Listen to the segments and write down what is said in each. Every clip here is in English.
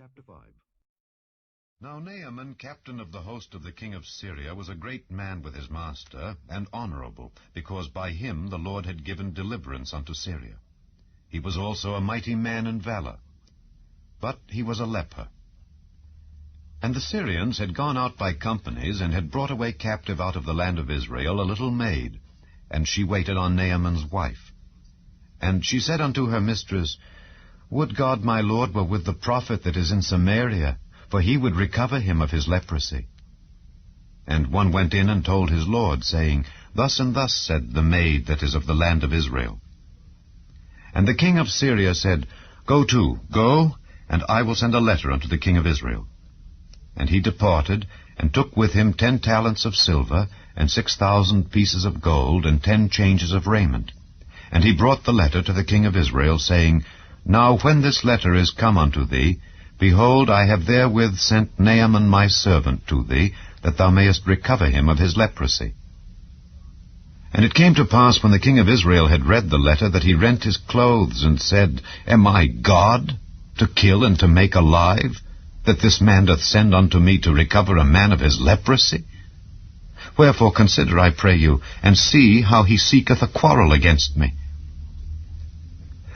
Chapter 5. Now Naaman, captain of the host of the king of Syria, was a great man with his master, and honorable, because by him the Lord had given deliverance unto Syria. He was also a mighty man in valor, but he was a leper. And the Syrians had gone out by companies, and had brought away captive out of the land of Israel a little maid, and she waited on Naaman's wife. And she said unto her mistress, Would God my Lord were with the prophet that is in Samaria, for he would recover him of his leprosy. And one went in and told his lord, saying, Thus and thus said the maid that is of the land of Israel. And the king of Syria said, Go, and I will send a letter unto the king of Israel. And he departed, and took with him 10 talents of silver, and 6,000 pieces of gold, and 10 changes of raiment. And he brought the letter to the king of Israel, saying, Now when this letter is come unto thee, behold, I have therewith sent Naaman my servant to thee, that thou mayest recover him of his leprosy. And it came to pass, when the king of Israel had read the letter, that he rent his clothes, and said, Am I God, to kill and to make alive, that this man doth send unto me to recover a man of his leprosy? Wherefore consider, I pray you, and see how he seeketh a quarrel against me.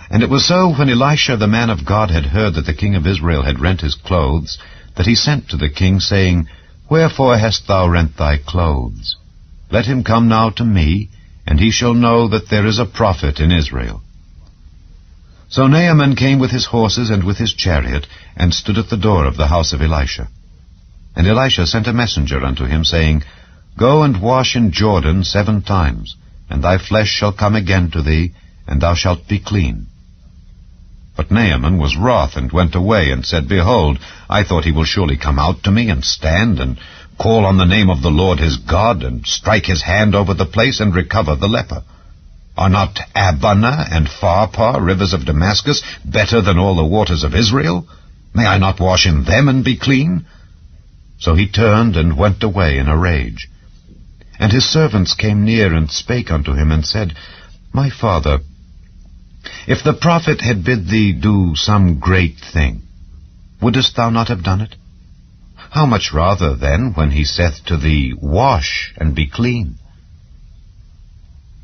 And it was so, when Elisha the man of God had heard that the king of Israel had rent his clothes, that he sent to the king, saying, Wherefore hast thou rent thy clothes? Let him come now to me, and he shall know that there is a prophet in Israel. So Naaman came with his horses and with his chariot, and stood at the door of the house of Elisha. And Elisha sent a messenger unto him, saying, Go and wash in Jordan 7 times, and thy flesh shall come again to thee, and thou shalt be clean. But Naaman was wroth, and went away, and said, Behold, I thought he will surely come out to me, and stand, and call on the name of the Lord his God, and strike his hand over the place, and recover the leper. Are not Abana and Pharpar, rivers of Damascus, better than all the waters of Israel? May I not wash in them, and be clean? So he turned, and went away in a rage. And his servants came near, and spake unto him, and said, My father, if the prophet had bid thee do some great thing, wouldest thou not have done it? How much rather, then, when he saith to thee, Wash, and be clean?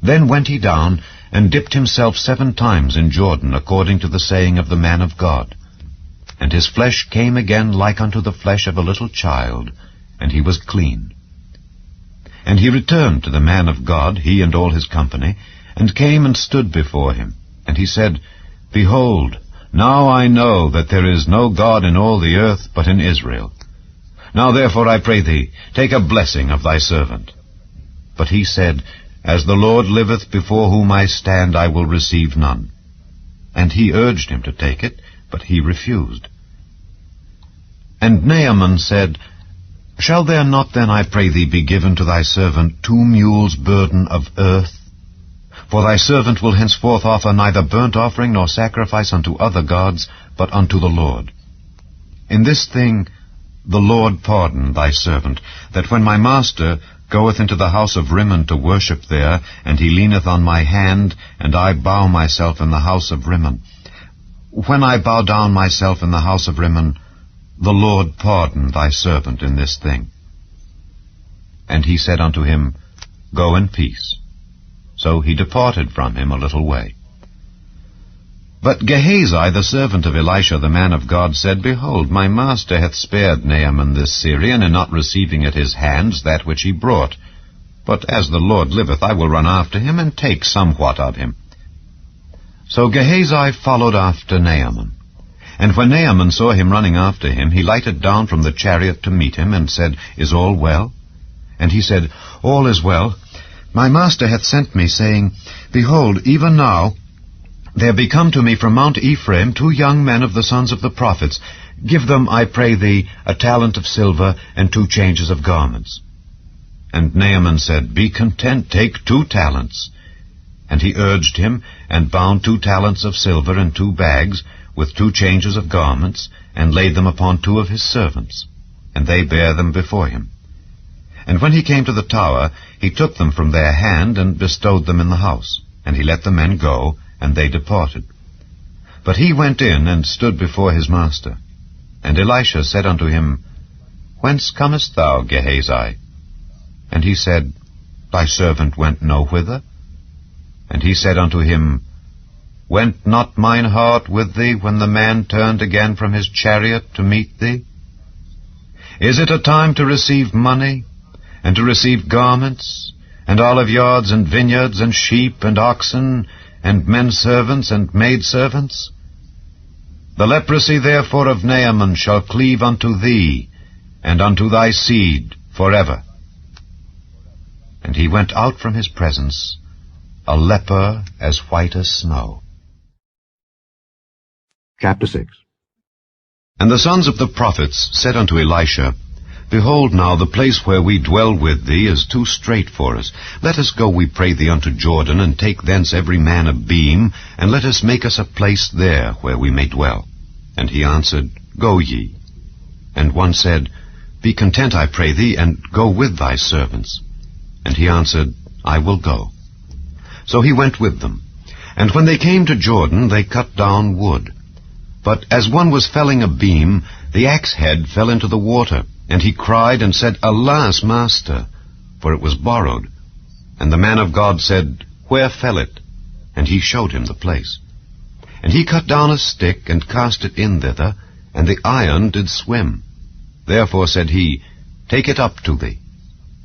Then went he down, and dipped himself 7 times in Jordan, according to the saying of the man of God. And his flesh came again like unto the flesh of a little child, and he was clean. And he returned to the man of God, he and all his company, and came and stood before him. And he said, Behold, now I know that there is no God in all the earth but in Israel. Now therefore I pray thee, take a blessing of thy servant. But he said, As the Lord liveth, before whom I stand, I will receive none. And he urged him to take it, but he refused. And Naaman said, Shall there not then, I pray thee, be given to thy servant 2 mules' burden of earth? For thy servant will henceforth offer neither burnt offering nor sacrifice unto other gods, but unto the Lord. In this thing the Lord pardon thy servant, that when my master goeth into the house of Rimmon to worship there, and he leaneth on my hand, and I bow myself in the house of Rimmon. When I bow down myself in the house of Rimmon, the Lord pardon thy servant in this thing. And he said unto him, Go in peace. So he departed from him a little way. But Gehazi, the servant of Elisha the man of God, said, Behold, my master hath spared Naaman this Syrian, in not receiving at his hands that which he brought. But as the Lord liveth, I will run after him, and take somewhat of him. So Gehazi followed after Naaman. And when Naaman saw him running after him, he lighted down from the chariot to meet him, and said, Is all well? And he said, All is well. My master hath sent me, saying, Behold, even now there be come to me from Mount Ephraim 2 young men of the sons of the prophets. Give them, I pray thee, a talent of silver, and 2 changes of garments. And Naaman said, Be content, take 2 talents. And he urged him, and bound 2 talents of silver in 2 bags, with 2 changes of garments, and laid them upon 2 of his servants. And they bare them before him. And when he came to the tower, he took them from their hand, and bestowed them in the house. And he let the men go, and they departed. But he went in, and stood before his master. And Elisha said unto him, Whence comest thou, Gehazi? And he said, Thy servant went no whither. And he said unto him, Went not mine heart with thee when the man turned again from his chariot to meet thee? Is it a time to receive money, and to receive garments, and oliveyards, and vineyards, and sheep, and oxen, and men servants, and maid servants? The leprosy therefore of Naaman shall cleave unto thee, and unto thy seed forever. And he went out from his presence, a leper as white as snow. Chapter 6. And the sons of the prophets said unto Elisha, Behold now, the place where we dwell with thee is too strait for us. Let us go, we pray thee, unto Jordan, and take thence every man a beam, and let us make us a place there where we may dwell. And he answered, Go ye. And one said, Be content, I pray thee, and go with thy servants. And he answered, I will go. So he went with them. And when they came to Jordan, they cut down wood. But as one was felling a beam, the axe head fell into the water, and he cried and said, Alas, master, for it was borrowed. And the man of God said, Where fell it? And he showed him the place. And he cut down a stick, and cast it in thither, and the iron did swim. Therefore said he, Take it up to thee.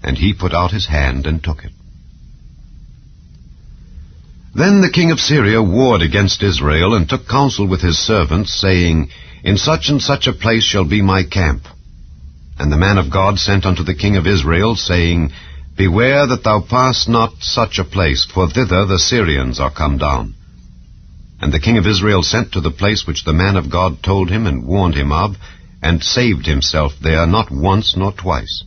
And he put out his hand and took it. Then the king of Syria warred against Israel, and took counsel with his servants, saying, In such and such a place shall be my camp. And the man of God sent unto the king of Israel, saying, Beware that thou pass not such a place, for thither the Syrians are come down. And the king of Israel sent to the place which the man of God told him and warned him of, and saved himself there not once nor twice.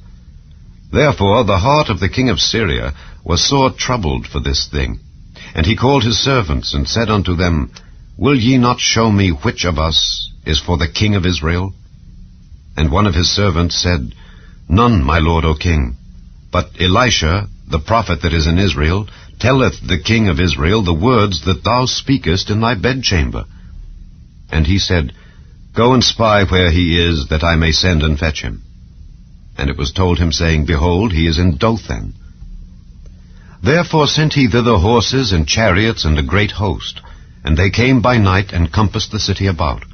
Therefore the heart of the king of Syria was sore troubled for this thing. And he called his servants, and said unto them, Will ye not show me which of us is for the king of Israel? And one of his servants said, None, my lord, O king. But Elisha, the prophet that is in Israel, telleth the king of Israel the words that thou speakest in thy bedchamber. And he said, Go and spy where he is, that I may send and fetch him. And it was told him, saying, Behold, he is in Dothan. Therefore sent he thither horses and chariots and a great host, and they came by night and compassed the city about.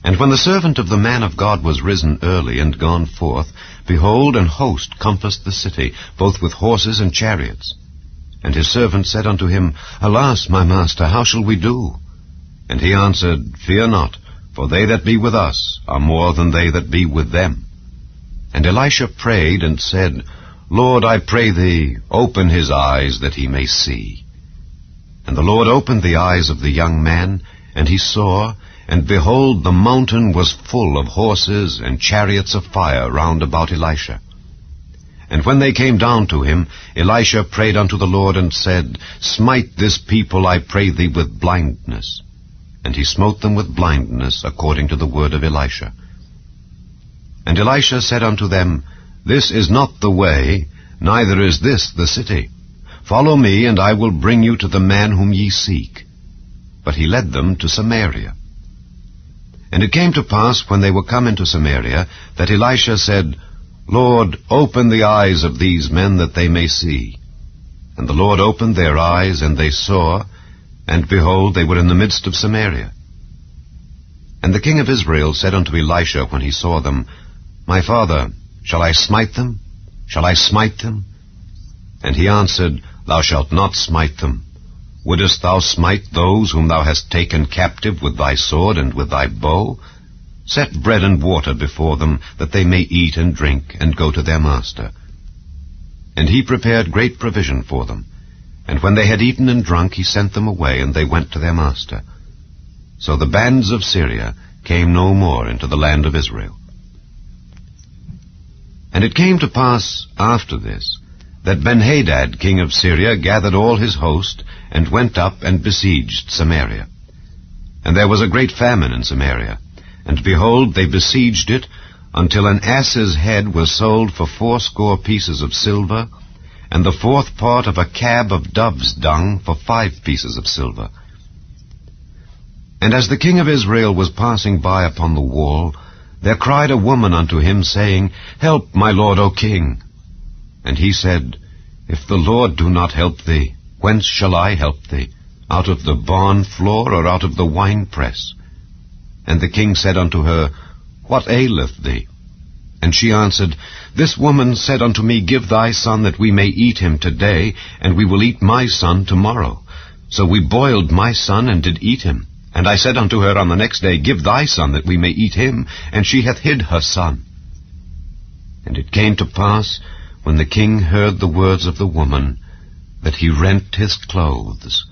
And when the servant of the man of God was risen early and gone forth, behold, an host compassed the city, both with horses and chariots. And his servant said unto him, Alas, my master, how shall we do? And he answered, Fear not, for they that be with us are more than they that be with them. And Elisha prayed and said, Lord, I pray thee, open his eyes that he may see. And the Lord opened the eyes of the young man, and he saw, and behold, the mountain was full of horses and chariots of fire round about Elisha. And when they came down to him, Elisha prayed unto the Lord, and said, Smite this people, I pray thee, with blindness. And he smote them with blindness, according to the word of Elisha. And Elisha said unto them, This is not the way, neither is this the city. Follow me, and I will bring you to the man whom ye seek. But he led them to Samaria. And it came to pass, when they were come into Samaria, that Elisha said, Lord, open the eyes of these men, that they may see. And the Lord opened their eyes, and they saw, and behold, they were in the midst of Samaria. And the king of Israel said unto Elisha, when he saw them, My father, shall I smite them? Shall I smite them? And he answered, Thou shalt not smite them. Wouldest thou smite those whom thou hast taken captive with thy sword and with thy bow? Set bread and water before them, that they may eat and drink, and go to their master. And he prepared great provision for them. And when they had eaten and drunk, he sent them away, and they went to their master. So the bands of Syria came no more into the land of Israel. And it came to pass after this, that Ben-Hadad, king of Syria, gathered all his host, and went up and besieged Samaria. And there was a great famine in Samaria. And behold, they besieged it, until an ass's head was sold for 80 pieces of silver, and the 4th part of a cab of dove's dung for 5 pieces of silver. And as the king of Israel was passing by upon the wall, there cried a woman unto him, saying, Help, my lord, O king. And he said, If the Lord do not help thee, whence shall I help thee? Out of the barn floor, or out of the winepress? And the king said unto her, What aileth thee? And she answered, This woman said unto me, Give thy son, that we may eat him today, and we will eat my son tomorrow. So we boiled my son, and did eat him. And I said unto her on the next day, Give thy son, that we may eat him. And she hath hid her son. And it came to pass, when the king heard the words of the woman, that he rent his clothes.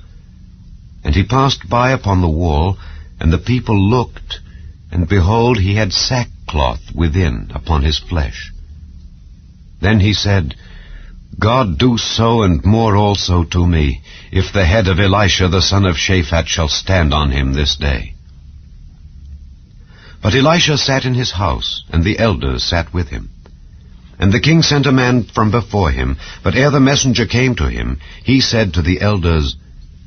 And he passed by upon the wall, and the people looked, and behold, he had sackcloth within upon his flesh. Then he said, God do so and more also to me, if the head of Elisha the son of Shaphat shall stand on him this day. But Elisha sat in his house, and the elders sat with him. And the king sent a man from before him, but ere the messenger came to him, he said to the elders,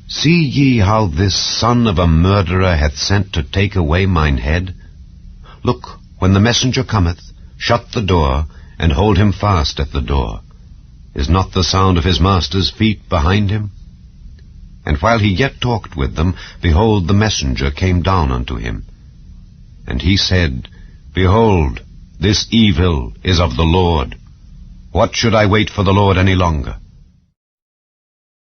See ye how this son of a murderer hath sent to take away mine head? Look, when the messenger cometh, shut the door, and hold him fast at the door. Is not the sound of his master's feet behind him? And while he yet talked with them, behold, the messenger came down unto him. And he said, Behold, this evil is of the Lord. What should I wait for the Lord any longer?